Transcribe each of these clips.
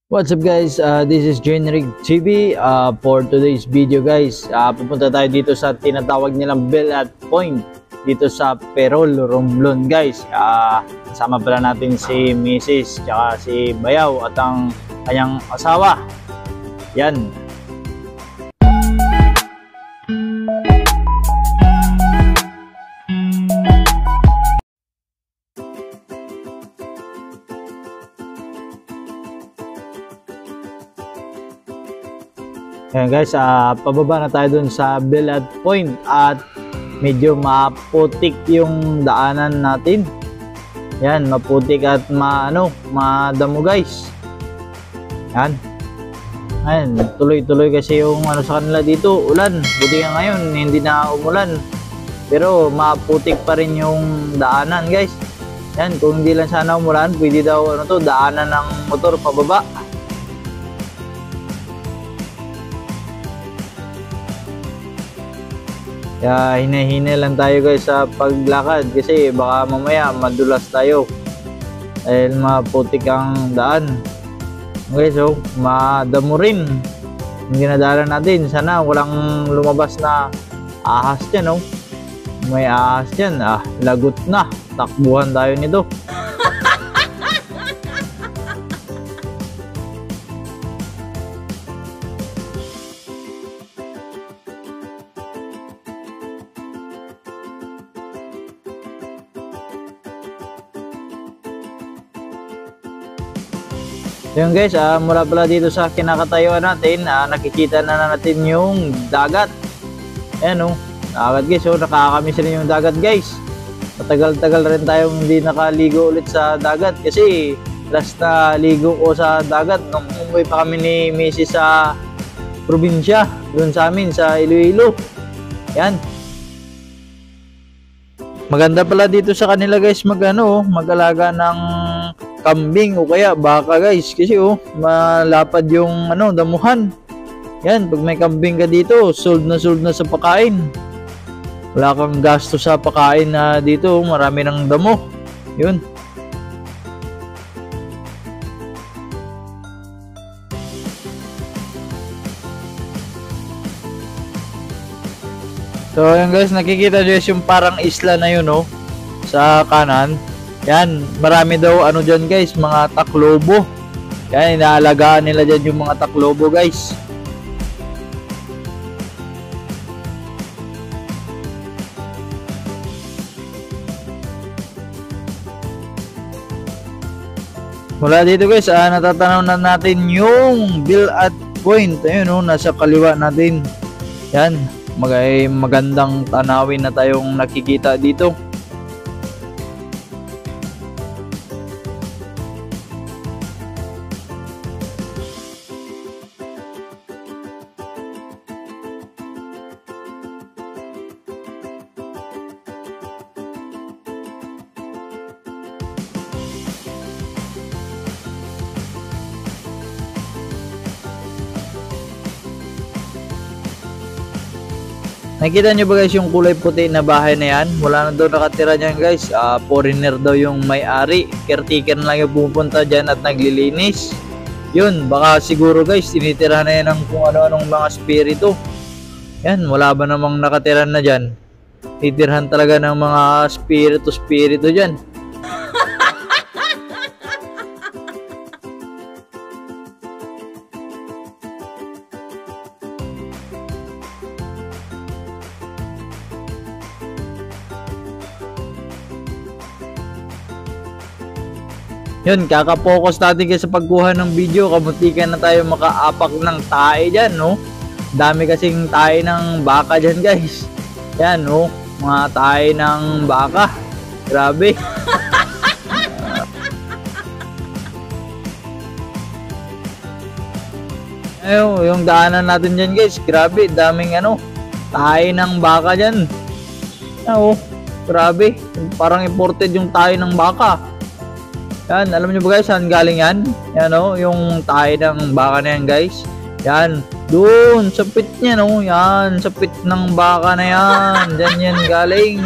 What's up guys, this is Generic TV. For today's video guys, pupunta tayo dito sa tinatawag nilang Bell at Point dito sa Perol, Romblon guys. Kasama pala natin si Mrs. tsaka si Bayaw at ang kanyang asawa. Yan. Ayan guys, pababa na tayo dun sa Bell at Point at medyo maputik yung daanan natin. Yan, maputik at madamo guys. Yan. Ayan, tuloy-tuloy kasi yung sa kanila dito, ulan. Buti nga ngayon, hindi na umulan. Pero maputik pa rin yung daanan guys. Yan, kung hindi lang sana umulan, pwede daw daanan ng motor pababa. Kaya hina-hina lang tayo guys sa paglakad kasi baka mamaya madulas tayo dahil maputik ang daan. Okay, so madamo rin yung dinadaanan natin. Sana walang lumabas na ahas dyan, no? May ahas dyan, lagot na, takbuhan tayo nito. Yun guys, mula pala dito sa kinakatayuan natin, nakikita na natin yung dagat. Ayan dagat guys, nakakamiss rin yung dagat guys. Matagal-tagal rin tayong hindi nakaligo ulit sa dagat kasi last na ligo ko sa dagat nung umuwi pa kami ni Mrs. sa probinsya, doon sa amin sa Iloilo. Yan. Maganda pala dito sa kanila guys mag-alaga ng kambing o kaya baka guys kasi malapad yung damuhan. Yan, pag may kambing ka dito, sold na sa pagkain. Wala kang gasto sa pagkain na dito, marami ng damo. Yun. So yan guys, nakikita nyo yung parang isla na yun sa kanan. Yan, marami daw dyan guys, mga taklobo. Yan, inaalagaan nila dyan yung mga taklobo guys. Mula dito guys, natatanaw na natin yung Bell at Point. Ayun nasa kaliwa natin. Yan, magandang tanawin na tayong nakikita dito. Nakikita nyo ba guys yung kulay puti na bahay na yan? Wala na daw nakatira dyan guys. Foreigner daw yung may-ari. Caretaker lang yung pupunta dyan at naglilinis. Yun, baka siguro guys tinitira na yan ng kung ano-anong mga spirito. Yan, wala ba namang nakatira na dyan? Titirhan talaga ng mga spirito dyan. Yun, kaka-focus natin kasi sa pagkuha ng video. Kamutikan na tayo makaapak ng tae dyan, Dami kasing tae ng baka dyan, guys. Yan, mga tae ng baka. Grabe. Ayun, yung daanan natin dyan, guys. Grabe, daming tae ng baka dyan. Grabe. Parang imported yung tae ng baka. Yan, alam nyo ba guys, saan galing yan? Yan yung tae ng baka na yan guys. Yan, doon, sa pit niya yan, sa pit ng baka na yan. Diyan yan galing.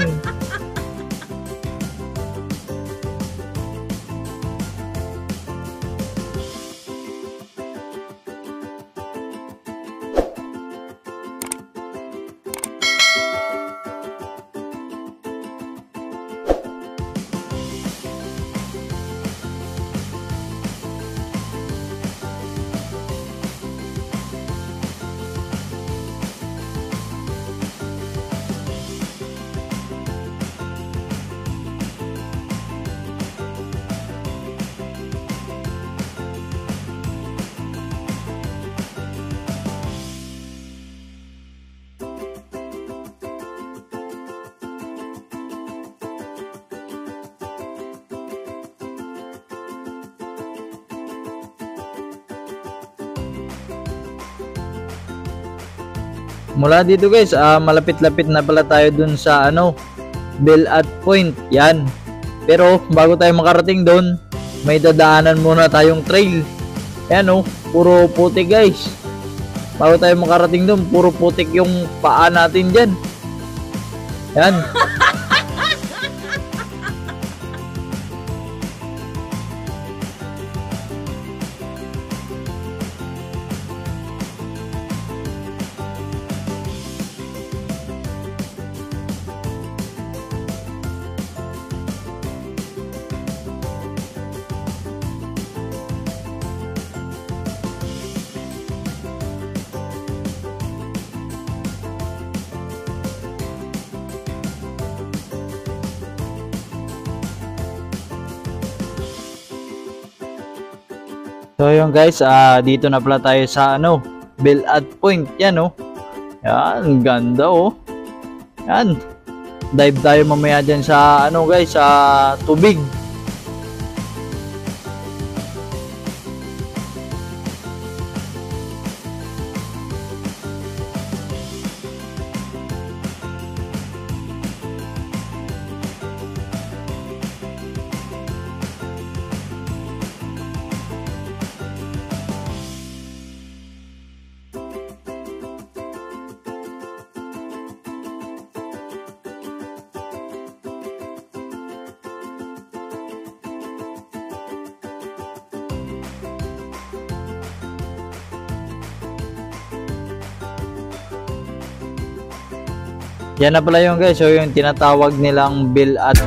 Mula dito guys, malapit-lapit na pala tayo dun sa Bell at Point. Yan. Pero bago tayo makarating dun, may dadaanan muna tayong trail. Yan puro putik guys. Bago tayo makarating dun, puro putik yung paa natin dyan. Yan. So yun guys, dito na pala tayo sa Bell at Point. Yan Yan, ganda Yan. Dive tayo mamaya dyan sa guys, sa tubig. Yan na pala yung guys, so yung tinatawag nilang Bell at